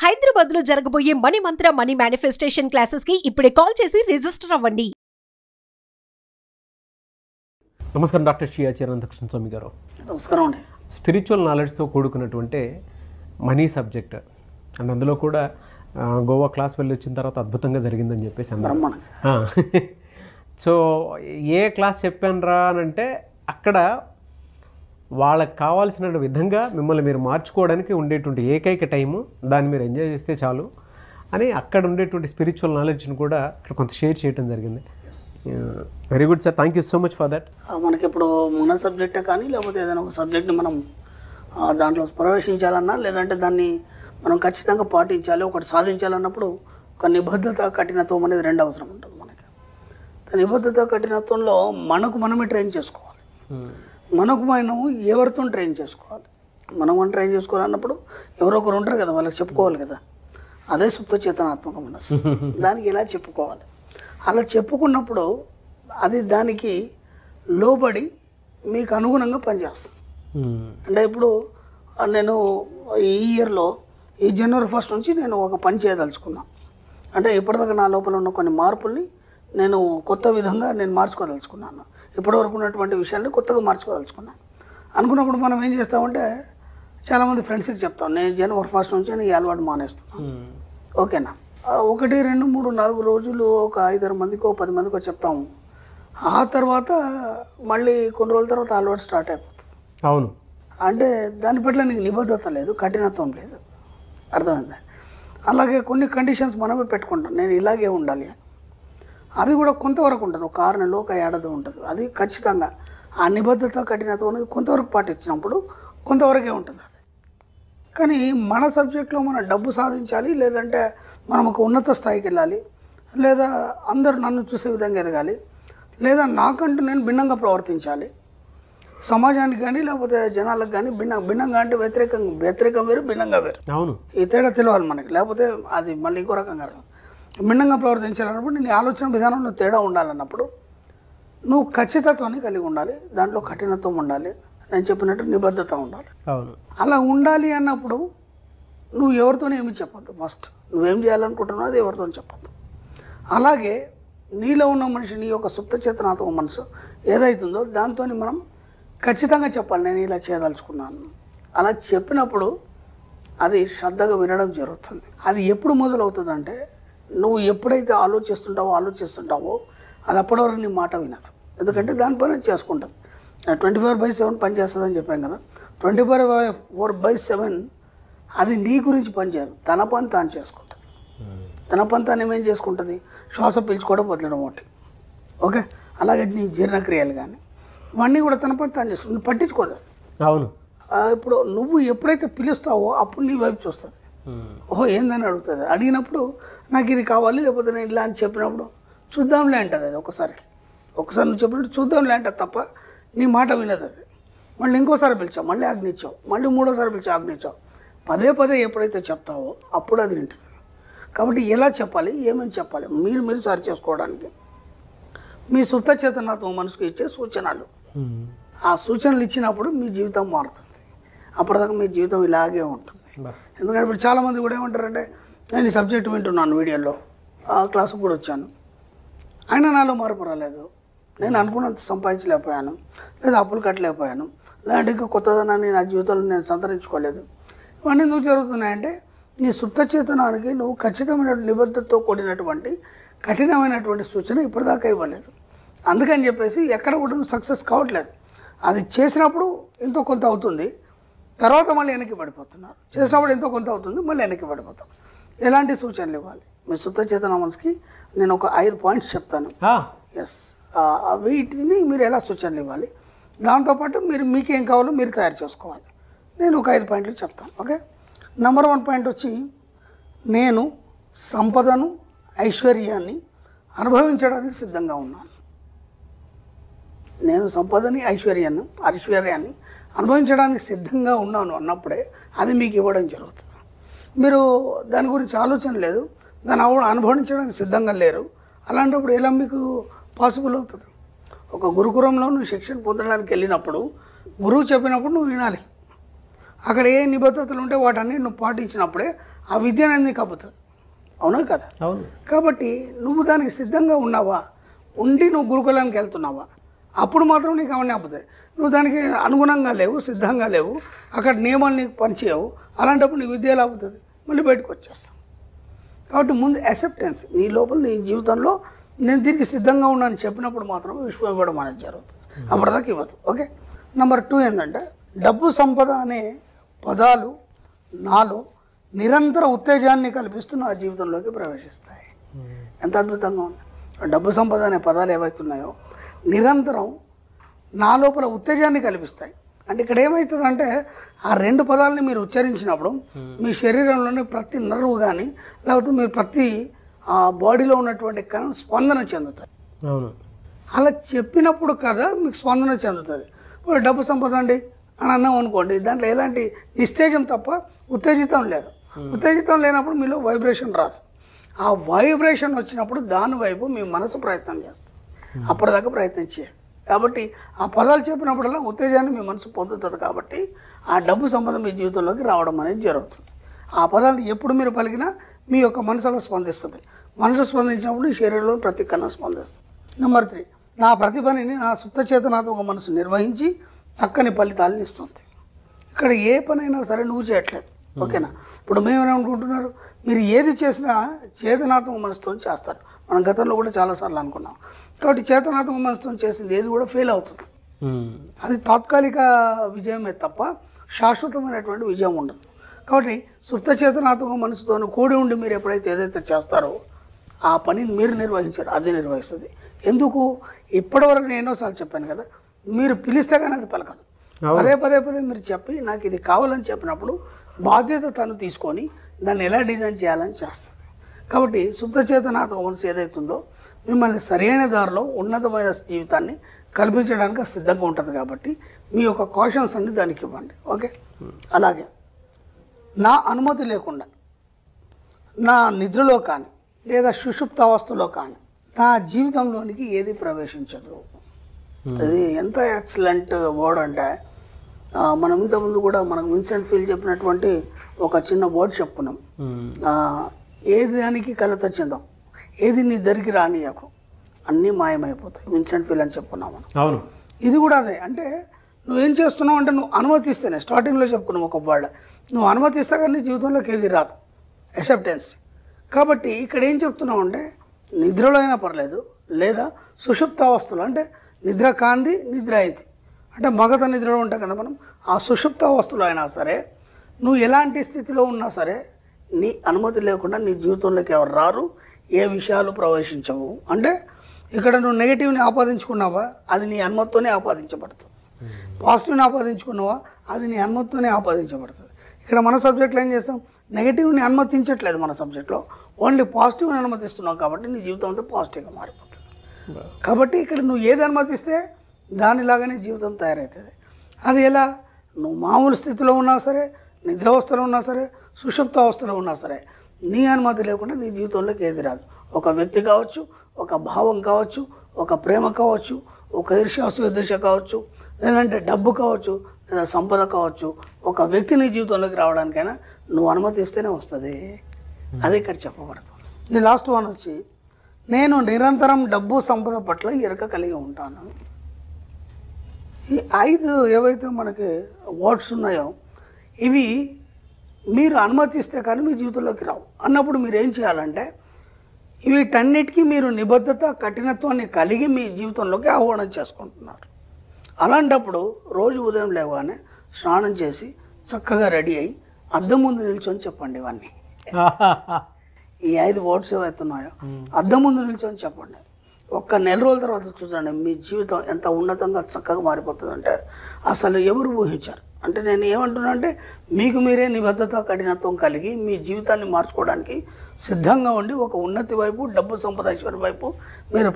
హైదరాబాద్ లో జరగబోయే మనీ మంత్ర money manifestation classes కి ఇప్పుడే కాల్ చేసి రిజిస్టర్ అవ్వండి. నమస్కారం డాక్టర్ శ్రీ ఆచార్య కృష్ణ స్వామి గారు. నమస్కారం అండి. స్పిరిచువల్ నాలెడ్జ్తో కూడుకున్నటువంటి మనీ సబ్జెక్ట్ అండ్ అందులో కూడా గోవా క్లాస్ వెళ్ళి వచ్చిన తర్వాత అద్భుతంగా జరిగిందని చెప్పేసి అన్నారు. సో ఏ క్లాస్ చెప్పాను రా అని అంటే అక్కడ వాళ్ళకి కావాల్సిన విధంగా మిమ్మల్ని మీరు మార్చుకోవడానికి ఉండేటువంటి ఏకైక టైము, దాన్ని మీరు ఎంజాయ్ చేస్తే చాలు అని అక్కడ ఉండేటువంటి స్పిరిచువల్ నాలెడ్జ్ని కూడా ఇక్కడ కొంత షేర్ చేయడం జరిగింది. Very good sir, thank you so much for that. మనకి ఇప్పుడు మన సబ్జెక్టే కానీ లేకపోతే ఏదైనా ఒక సబ్జెక్ట్ని మనం దాంట్లో ప్రవేశించాలన్నా లేదంటే దాన్ని మనం ఖచ్చితంగా పాటించాలి, ఒకటి సాధించాలన్నప్పుడు ఒక నిబద్ధత కఠినత్వం అనేది రెండు అవసరం ఉంటుంది మనకి. నిబద్ధత కఠినత్వంలో మనకు మనమే ట్రైన్ చేసుకోవాలి. మనకు మనం ఎవరితో ట్రైన్ చేసుకోవాలి, మనం ట్రైన్ చేసుకోవాలన్నప్పుడు ఎవరో ఒకరు ఉంటారు కదా, వాళ్ళకి చెప్పుకోవాలి కదా. అదే సుప్త చేతనాత్మక మనసు. దానికి ఎలా చెప్పుకోవాలి, అలా చెప్పుకున్నప్పుడు అది దానికి లోబడి మీకు అనుగుణంగా పనిచేస్తుంది. అంటే ఇప్పుడు నేను ఈ ఇయర్లో ఈ జనవరి 1 నుంచి నేను ఒక పని చేయదలుచుకున్నాను. అంటే ఇప్పటిదాకా నా లోపల ఉన్న కొన్ని మార్పుల్ని నేను కొత్త విధంగా నేను మార్చుకోదలుచుకున్నాను. ఇప్పటివరకు ఉన్నటువంటి విషయాల్ని కొత్తగా మార్చుకోదలుచుకున్నాను. అనుకున్నప్పుడు మనం ఏం చేస్తామంటే చాలామంది ఫ్రెండ్స్కి చెప్తాం, నేను జనవరి 1 నుంచి నేను ఈ అలవాటు మానేస్తున్నాను. ఓకేనా, 1, 2, 3, 4 రోజులు ఒక 5-6 మందికో 10 మందికో చెప్తాము. ఆ తర్వాత మళ్ళీ కొన్ని రోజుల తర్వాత అలవాటు స్టార్ట్ అయిపోతుంది. అవును, అంటే దాని పట్ల నీకు నిబద్ధత లేదు, కఠినత్వం లేదు. అర్థమైందా? అలాగే కొన్ని కండిషన్స్ మనమే పెట్టుకుంటాం, నేను ఇలాగే ఉండాలి అని. అది కూడా కొంతవరకు ఉంటుంది, ఒక 6 నెలలు, ఒక ఏడాది ఉంటుంది. అది ఖచ్చితంగా ఆ నిబద్ధత కఠినత్వం అనేది కొంతవరకు పాటించినప్పుడు కొంతవరకే ఉంటుంది అది. కానీ మన సబ్జెక్ట్లో మనం డబ్బు సాధించాలి, లేదంటే మనం ఒక ఉన్నత స్థాయికి వెళ్ళాలి, లేదా అందరూ నన్ను చూసే విధంగా ఎదగాలి, లేదా నాకంటూ నేను భిన్నంగా ప్రవర్తించాలి, సమాజానికి కానీ లేకపోతే జనాలకు కానీ భిన్నంగా అంటే వ్యతిరేకం వేరు, భిన్నంగా వేరు. అవును, ఈ తేడా తెలియాలి మనకి, లేకపోతే అది మళ్ళీ ఇంకో రకంగా భిన్నంగా ప్రవర్తించాలన్నప్పుడు నీ ఆలోచన విధానంలో తేడా ఉండాలన్నప్పుడు నువ్వు ఖచ్చితత్వాన్ని కలిగి ఉండాలి, దాంట్లో కఠినత్వం ఉండాలి, నేను చెప్పినట్టు నిబద్ధత ఉండాలి. అవును, అలా ఉండాలి అన్నప్పుడు నువ్వు ఎవరితోనే ఏమి చెప్పొద్దు. ఫస్ట్ నువ్వేం చేయాలనుకుంటున్నావు అది ఎవరితో చెప్పొద్దు. అలాగే నీలో ఉన్న మనిషి, నీ యొక్క సుప్త చేతనాత్మక మనసు ఏదైతుందో దాంతో మనం ఖచ్చితంగా చెప్పాలి, నేను ఇలా చేయదలుచుకున్నాను. అలా చెప్పినప్పుడు అది శ్రద్ధగా వినడం జరుగుతుంది. అది ఎప్పుడు మొదలవుతుందంటే నువ్వు ఎప్పుడైతే ఆలోచిస్తుంటావో అది అప్పటివరకు నీ మాట వినదు. ఎందుకంటే దానిపైన చేసుకుంటుంది. 24/7 పనిచేస్తుందని చెప్పాను కదా. 24/7 అది నీ గురించి పనిచేయదు, తన పని తాను చేసుకుంటుంది. తన పని తాను ఏమేం చేసుకుంటుంది, శ్వాస పీల్చుకోవడం వదలడం ఒకటి. ఓకే, అలాగే నీ జీర్ణక్రియలు కానీ ఇవన్నీ కూడా తన పని తాను చేసుకుంటుంది, నువ్వు పట్టించుకోదు. అవును, ఇప్పుడు నువ్వు ఎప్పుడైతే పిలుస్తావో అప్పుడు నీ వైపు చూస్తుంది. ఓహో ఏందని అడుగుతుంది. అడిగినప్పుడు నాకు ఇది కావాలి, లేకపోతే నేను ఇలా అని చెప్పినప్పుడు చూద్దాంలే అంటుంది. అది ఒకసారి నువ్వు చెప్పినట్టు చూద్దాంలే అంటుంది తప్ప నీ మాట వినదు అది. మళ్ళీ ఇంకోసారి పిలిచావు, మళ్ళీ ఆజ్ఞించావు, మళ్ళీ 3వసారి పిలిచావు, ఆజ్ఞించావు. పదే ఎప్పుడైతే చెప్తావో అప్పుడు అది వింటుంది. కాబట్టి ఎలా చెప్పాలి, ఏమేమి చెప్పాలి మీరు సరి చేసుకోవడానికి మీ సుప్త చేతనాత్మ మనసుకు ఇచ్చే సూచనలు. ఆ సూచనలు ఇచ్చినప్పుడు మీ జీవితం మారుతుంది. అప్పటిదాకా మీ జీవితం ఇలాగే ఉంటుంది. ఎందుకంటే ఇప్పుడు చాలామంది కూడా ఏమంటారంటే నేను ఈ సబ్జెక్ట్ వింటున్నాను, వీడియోలో క్లాసుకు కూడా వచ్చాను, అయినా నాలో మార్పు రాలేదు, నేను అనుకున్నంత సంపాదించలేకపోయాను, లేదా అప్పులు కట్టలేకపోయాను, లేదంటే ఇంకా కొత్తదనాన్ని నా జీవితంలో నేను సంతరించుకోలేదు. ఇవన్నీ ఎందుకు జరుగుతున్నాయంటే నీ సుప్త చేతనానికి నువ్వు ఖచ్చితమైన నిబద్ధతతో కూడినటువంటి కఠినమైనటువంటి సూచన ఇప్పటిదాకా ఇవ్వలేదు. అందుకని చెప్పేసి ఎక్కడ కూడా నువ్వు సక్సెస్ కావట్లేదు. అది చేసినప్పుడు ఎంతో కొంత అవుతుంది, తర్వాత మళ్ళీ వెనక్కి పడిపోతున్నారు. చేసినప్పుడు ఎంతో కొంత అవుతుంది, మళ్ళీ వెనక్కి పడిపోతారు. ఎలాంటి సూచనలు ఇవ్వాలి మీ సుప్త చేతన మనసుకి నేను ఒక 5 పాయింట్స్ చెప్తాను. ఎస్, వీటిని మీరు ఎలా సూచనలు ఇవ్వాలి, దాంతోపాటు మీకేం కావాలో మీరు తయారు చేసుకోవాలి. నేను ఒక 5 పాయింట్లు చెప్తాను. ఓకే, నెంబర్ 1 పాయింట్ వచ్చి, నేను సంపదను ఐశ్వర్యాన్ని అనుభవించడానికి సిద్ధంగా ఉన్నాను. నేను సంపదని ఐశ్వర్యాన్ని అనుభవించడానికి సిద్ధంగా ఉన్నాను అన్నప్పుడే అది మీకు ఇవ్వడం జరుగుతుంది. మీరు దాని గురించి ఆలోచన లేదు, దాన్ని అనుభవించడానికి సిద్ధంగా లేరు. అలాంటప్పుడు ఎలా మీకు పాసిబుల్ అవుతుంది? ఒక గురుకులంలో నువ్వు శిక్షణ పొందడానికి వెళ్ళినప్పుడు గురువు చెప్పినప్పుడు నువ్వు వినాలి. అక్కడ ఏ నిబద్ధతలు ఉంటే వాటన్ని నువ్వు పాటించినప్పుడే ఆ విద్య అనేది నీకు అబ్బుతుంది. అవునా కదా? అవును. కాబట్టి నువ్వు దానికి సిద్ధంగా ఉన్నావా, ఉండి నువ్వు గురుకులానికి వెళ్తున్నావా, అప్పుడు మాత్రం నీకు అవన్నీ అబ్బుతాయి. నువ్వు దానికి అనుగుణంగా లేవు, సిద్ధంగా లేవు, అక్కడ నియమాలు నీకు పనిచేయవు, అలాంటప్పుడు నీకు విద్య ఎలా అవుతుంది? మళ్ళీ బయటకు వచ్చేస్తాం. కాబట్టి ముందు యాక్సెప్టెన్స్ నీ లోపల, నీ జీవితంలో నేను దీనికి సిద్ధంగా ఉన్నాను చెప్పినప్పుడు మాత్రం విశ్వం ఇవ్వడం అనేది జరుగుతుంది. అప్పటిదాకా ఇవ్వదు. ఓకే. నెంబర్ 2 ఏంటంటే డబ్బు సంపద అనే పదాలు నాలో నిరంతర ఉత్తేజాన్ని కల్పిస్తూ నా జీవితంలోకి ప్రవేశిస్తాయి. ఎంత అద్భుతంగా ఉంది. డబ్బు సంపద అనే పదాలు ఏవైతున్నాయో నిరంతరం నా లోపల ఉత్తేజాన్ని కల్పిస్తాయి. అంటే ఇక్కడ ఏమవుతుందంటే ఆ 2 పదాలని మీరు ఉచ్చరించినప్పుడు మీ శరీరంలోని ప్రతి నర్వ్ కానీ లేకపోతే మీరు ప్రతి బాడీలో ఉన్నటువంటి కణం స్పందన చెందుతాయి. అవును. అలా చెప్పినప్పుడు కదా మీకు స్పందన చెందుతుంది. ఇప్పుడు డబ్బు సంపద అండి అని అన్నాం అనుకోండి, దాంట్లో ఎలాంటి నిస్తేజం తప్ప ఉత్తేజితం లేదు. ఉత్తేజితం లేనప్పుడు మీలో వైబ్రేషన్ రాదు. ఆ వైబ్రేషన్ వచ్చినప్పుడు దాని వైపు మీ మనసు ప్రయత్నం చేస్తుంది. అప్పటిదాకా ప్రయత్నం చేయాలి. కాబట్టి ఆ పదాలు చెప్పినప్పుడల్లా ఉత్తేజాన్ని మీ మనసు పొందుతుంది. కాబట్టి ఆ డబ్బు సంపద మీ జీవితంలోకి రావడం అనేది జరుగుతుంది. ఆ పదాలు ఎప్పుడు మీరు పలికినా మీ యొక్క మనసులో స్పందిస్తుంది. మనసు స్పందించినప్పుడు ఈ శరీరంలో ప్రతి కణం స్పందిస్తుంది. నెంబర్ 3, నా ప్రతిభని నా సుప్త చేతనాత్మక మనసు నిర్వహించి చక్కని ఫలితాలను ఇస్తుంది. ఇక్కడ ఏ పనైనా సరే నువ్వు చేయట్లేదు. ఓకేనా? ఇప్పుడు మేమేమనుకుంటున్నారు, మీరు ఏది చేసినా చేతనాత్మక మనసుతో చేస్తారు. మనం గతంలో కూడా చాలాసార్లు అనుకున్నాం. కాబట్టి చేతనాత్మక మనసుతో చేసింది ఏది కూడా ఫెయిల్ అవుతుంది. అది తాత్కాలిక విజయమే తప్ప శాశ్వతమైనటువంటి విజయం ఉండదు. కాబట్టి సుప్త చేతనాత్మక మనసుతో కూడి ఉండి మీరు ఎప్పుడైతే ఏదైతే చేస్తారో ఆ పనిని మీరు నిర్వహించారు, అది నిర్వహిస్తుంది. ఎందుకు? ఇప్పటివరకు నేను ఎన్నోసార్లు చెప్పాను కదా, మీరు పిలిస్తే కానీ అది పలకదు. పదే పదే మీరు చెప్పి నాకు ఇది కావాలని చెప్పినప్పుడు బాధ్యత తను తీసుకొని దాన్ని ఎలా డిజైన్ చేయాలని చేస్తుంది. కాబట్టి సుప్త చేతనాత్మక మనసు ఏదైతుందో మిమ్మల్ని సరైన దారిలో ఉన్నతమైన జీవితాన్ని కల్పించడానికి సిద్ధంగా ఉంటుంది. కాబట్టి మీ యొక్క కాషన్స్ అన్ని దానికి ఇవ్వండి. ఓకే. అలాగే నా అనుమతి లేకుండా నా నిద్రలో కానీ లేదా సుషుప్త అవస్థలో కానీ నా జీవితంలోనికి ఏది ప్రవేశించదు. అది ఎంత ఎక్సలెంట్ వర్డ్ అంటే మనం ఇంతకుముందు కూడా మనకు విన్సెంట్ ఫీల్ చెప్పినటువంటి ఒక చిన్న వర్డ్ చెప్పుకున్నాం. ఏది దానికి కలత చెందాం, ఏది నీ దగ్గరికి రానియకు, అన్నీ మాయమైపోతాయి. విన్సెంట్ ఫీల్ అని చెప్పుకున్నాం మనం. అవును. ఇది కూడా అదే. అంటే నువ్వేం చేస్తున్నావు అంటే నువ్వు అనుమతిస్తేనే, స్టార్టింగ్లో చెప్పుకున్నావు ఒక వర్డ్, నువ్వు అనుమతిస్తే కానీ నీ జీవితంలోకి ఏది రాదు. యాక్సెప్టెన్స్. కాబట్టి ఇక్కడ ఏం చెప్తున్నావు అంటే నిద్రలో అయినా పర్లేదు, లేదా సుషుప్తావస్థలో అంటే నిద్ర కాంది నిద్ర అయింది అంటే మగత నిద్రలో ఉంటాం కదా మనం, ఆ సుషుప్తావస్థలో అయినా సరే నువ్వు ఎలాంటి స్థితిలో ఉన్నా సరే నీ అనుమతి లేకుండా నీ జీవితంలోకి ఎవరు రారు, ఏ విషయాలు ప్రవేశించవు. అంటే ఇక్కడ నువ్వు నెగిటివ్ని ఆపాదించుకున్నావా అది నీ అనుమతితోనే ఆపాదించబడుతుంది. పాజిటివ్ని ఆపాదించుకున్నావా అది నీ అనుమతితోనే ఆపాదించబడుతుంది. ఇక్కడ మన సబ్జెక్ట్లో ఏం చేస్తాం, నెగిటివ్ని అనుమతించట్లేదు. మన సబ్జెక్ట్లో ఓన్లీ పాజిటివ్ని అనుమతిస్తున్నావు. కాబట్టి నీ జీవితం అంతా పాజిటివ్గా మారిపోతుంది. కాబట్టి ఇక్కడ నువ్వు ఏది అనుమతిస్తే దానిలాగానే జీవితం తయారవుతుంది. అది ఎలా? నువ్వు మామూలు స్థితిలో ఉన్నా సరే, నిద్రావస్థలో ఉన్నా సరే, సుషుప్త అవస్థలో ఉన్నా సరే నీ అనుమతి లేకుండా నీ జీవితంలోకి ఏది రాదు. ఒక వ్యక్తి కావచ్చు, ఒక భావం కావచ్చు, ఒక ప్రేమ కావచ్చు, ఒక ఈర్ష్యాసుద్దేశ కావచ్చు, లేదంటే డబ్బు కావచ్చు, లేదా సంపద కావచ్చు, ఒక వ్యక్తి నీ జీవితంలోకి రావడానికైనా నువ్వు అనుమతిస్తేనే వస్తుంది. అది ఇక్కడ చెప్పబడుతుంది. ఇది లాస్ట్ వన్ వచ్చి నేను నిరంతరం డబ్బు సంపద పట్ల ఎరుక కలిగి ఉంటాను. ఈ 5 ఏవైతే మనకి వర్డ్స్ ఉన్నాయో ఇవి మీరు అనుమతిస్తే కానీ మీ జీవితంలోకి రావు. అన్నప్పుడు మీరు ఏం చేయాలంటే వీటన్నిటికీ మీరు నిబద్ధత, కఠినత్వాన్ని కలిగి మీ జీవితంలోకి ఆహ్వానం చేసుకుంటున్నారు. అలాంటప్పుడు రోజు ఉదయం లేవగానే స్నానం చేసి చక్కగా రెడీ అయ్యి అద్దం ముందు నిల్చొని చెప్పండి ఇవన్నీ. ఈ 5 వర్డ్స్ ఏవైతున్నాయో అద్దం ముందు నిల్చొని చెప్పండి. ఒక్క నెల రోజుల తర్వాత చూడండి మీ జీవితం ఎంత ఉన్నతంగా చక్కగా మారిపోతుందంటే అసలు ఎవరు ఊహించారు. అంటే నేను ఏమంటున్నా అంటే మీకు మీరే నిబద్ధత, కఠినత్వం కలిగి మీ జీవితాన్ని మార్చుకోవడానికి సిద్ధంగా ఉండి ఒక ఉన్నతి వైపు, డబ్బు సంపద ఐశ్వర్యం వైపు మీరు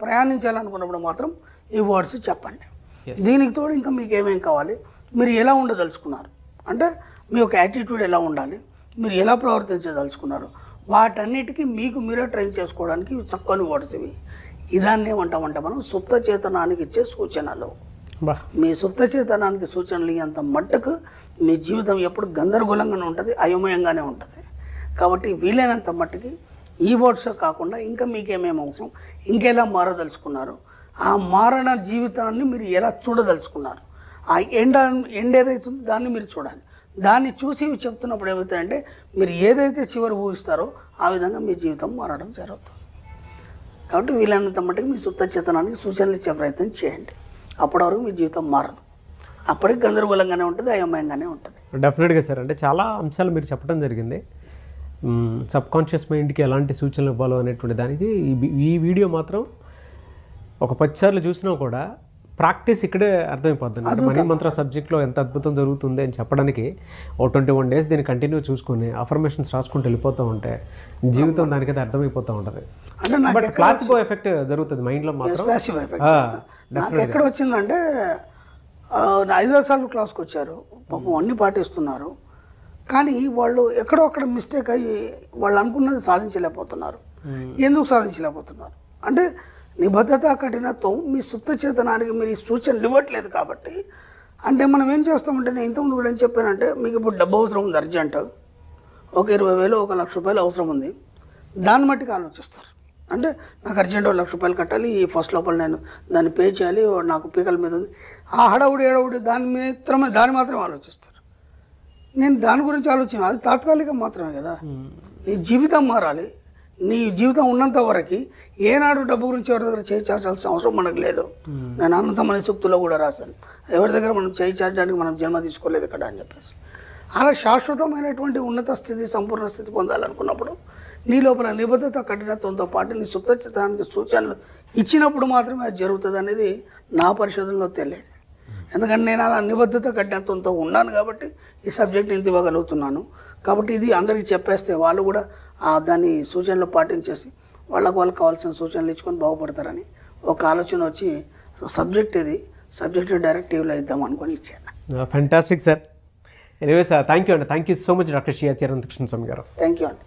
ప్రయాణించాలనుకున్నప్పుడు మాత్రం ఈ వర్డ్స్ చెప్పండి. దీనికి తోడు ఇంకా మీకు ఏమేం కావాలి, మీరు ఎలా ఉండదలుచుకున్నారు, అంటే మీ యొక్క యాటిట్యూడ్ ఎలా ఉండాలి, మీరు ఎలా ప్రవర్తించదలుచుకున్నారు, వాటన్నిటికీ మీకు మీరే ట్రైన్ చేసుకోవడానికి చక్కని వర్డ్స్ ఇవి. ఇదాన్ని ఏమంటామంటే మనం సుప్త చేతనానికి ఇచ్చే సూచనలు. మీ సుప్త చేతనానికి సూచనలు అంత మట్టుకు మీ జీవితం ఎప్పుడు గందరగోళంగానే ఉంటుంది, అయోమయంగానే ఉంటుంది. కాబట్టి వీలైనంత మట్టుకి ఈ వర్డ్స్ కాకుండా ఇంకా మీకేమేమి అవసరం, ఇంకెలా మారదలుచుకున్నారు, ఆ మారణ జీవితాన్ని మీరు ఎలా చూడదలుచుకున్నారు, ఆ ఎండ్ ఏదైతుందో దాన్ని మీరు చూడాలి. దాన్ని చూసి చెప్తున్నప్పుడు ఏమవుతాయంటే మీరు ఏదైతే చివరి ఊహిస్తారో ఆ విధంగా మీ జీవితం మారడం జరుగుతుంది. కాబట్టి వీలైనంత మట్టుకు మీ సుప్త చేతనానికి సూచనలు ఇచ్చే ప్రయత్నం చేయండి. అప్పటి వరకు మీ జీవితం మారదు, అప్పటికి గందరగోళంగానే ఉంటుంది, అయోమయంగానే ఉంటుంది. డెఫినెట్గా సార్, అంటే చాలా అంశాలు మీరు చెప్పడం జరిగింది. సబ్ కాన్షియస్ మైండ్కి ఎలాంటి సూచనలు ఇవ్వాలో అనేటువంటి దానికి ఈ వీడియో మాత్రం ఒక 10 సార్లు చూసినా కూడా ప్రాక్టీస్ ఇక్కడే అర్థమైపోతుంది. అంటే మనీ మంత్ర సబ్జెక్ట్లో ఎంత అద్భుతం జరుగుతుంది అని చెప్పడానికి ఓ 21 డేస్ దీన్ని కంటిన్యూ చూసుకొని అఫర్మేషన్స్ రాసుకుంటూ వెళ్ళిపోతూ ఉంటే జీవితం దానికైతే అర్థమైపోతూ ఉంటుంది. బట్ ప్లాసిబో ఎఫెక్ట్ జరుగుతుంది మైండ్లో మాత్రం. నాకు ఎక్కడ వచ్చిందంటే 5 సార్లు క్లాస్కి వచ్చారు, పాపం అన్ని పాటిస్తున్నారు, కానీ వాళ్ళు ఎక్కడో అక్కడ మిస్టేక్ అయ్యి వాళ్ళు అనుకున్నది సాధించలేకపోతున్నారు. ఎందుకు సాధించలేకపోతున్నారు అంటే నిబద్ధత కఠినత్వం మీ సుప్త చేతనానికి మీరు ఈ సూచనలు ఇవ్వట్లేదు కాబట్టి. అంటే మనం ఏం చేస్తామంటే, నేను ఇంతకుముందు కూడా ఏం చెప్పానంటే, మీకు ఇప్పుడు డబ్బు అవసరం ఉంది అర్జెంట్, ఒక 20,000 1 లక్ష రూపాయలు అవసరం ఉంది, దాన్ని మట్టికి ఆలోచిస్తారు. అంటే నాకు అర్జెంట్ 1 లక్ష రూపాయలు కట్టాలి, ఈ ఫస్ట్ లోపల నేను దాన్ని పే చేయాలి, నాకు పీకల మీద ఉంది, ఆ హడావుడి దాని మాత్రమే ఆలోచిస్తారు. నేను దాని గురించి ఆలోచన, అది తాత్కాలికం మాత్రమే కదా. నీ జీవితం మారాలి. నీ జీవితం ఉన్నంత వరకు ఏనాడు డబ్బు గురించి ఎవరి దగ్గర చేయి చాచాల్సిన అవసరం మనకు లేదు. నేను అనంతమని సూక్తులో కూడా రాశాను, ఎవరి దగ్గర మనం చేయి చాచడానికి మనం జన్మ తీసుకోలేదు ఇక్కడ అని చెప్పేసి. అలా శాశ్వతమైనటువంటి ఉన్నత స్థితి, సంపూర్ణ స్థితి పొందాలనుకున్నప్పుడు నీ లోపల నిబద్ధత కఠినత్వంతో పాటు నీ సుప్తచిత్తానికి సూచనలు ఇచ్చినప్పుడు మాత్రమే అది జరుగుతుంది అనేది నా పరిశోధనలో తెలియదు. ఎందుకంటే నేను అలా నిబద్ధత కఠినత్వంతో ఉన్నాను కాబట్టి ఈ సబ్జెక్ట్ ఇంత ఇవ్వగలుగుతున్నాను. కాబట్టి ఇది అందరికీ చెప్పేస్తే వాళ్ళు కూడా దాన్ని సూచనలు పాటించేసి వాళ్ళకు కావాల్సిన సూచనలు ఇచ్చుకొని బాగుపడతారని ఒక ఆలోచన వచ్చి సబ్జెక్ట్ డైరెక్టివ్లో ఇద్దాం అనుకొని ఇచ్చాను. Fantastic sir. Anyway sir, thank you అండి. Thank you so much doctor Shri Acharya Ananthakrishna Swamy గారు. థ్యాంక్ యూ అండి.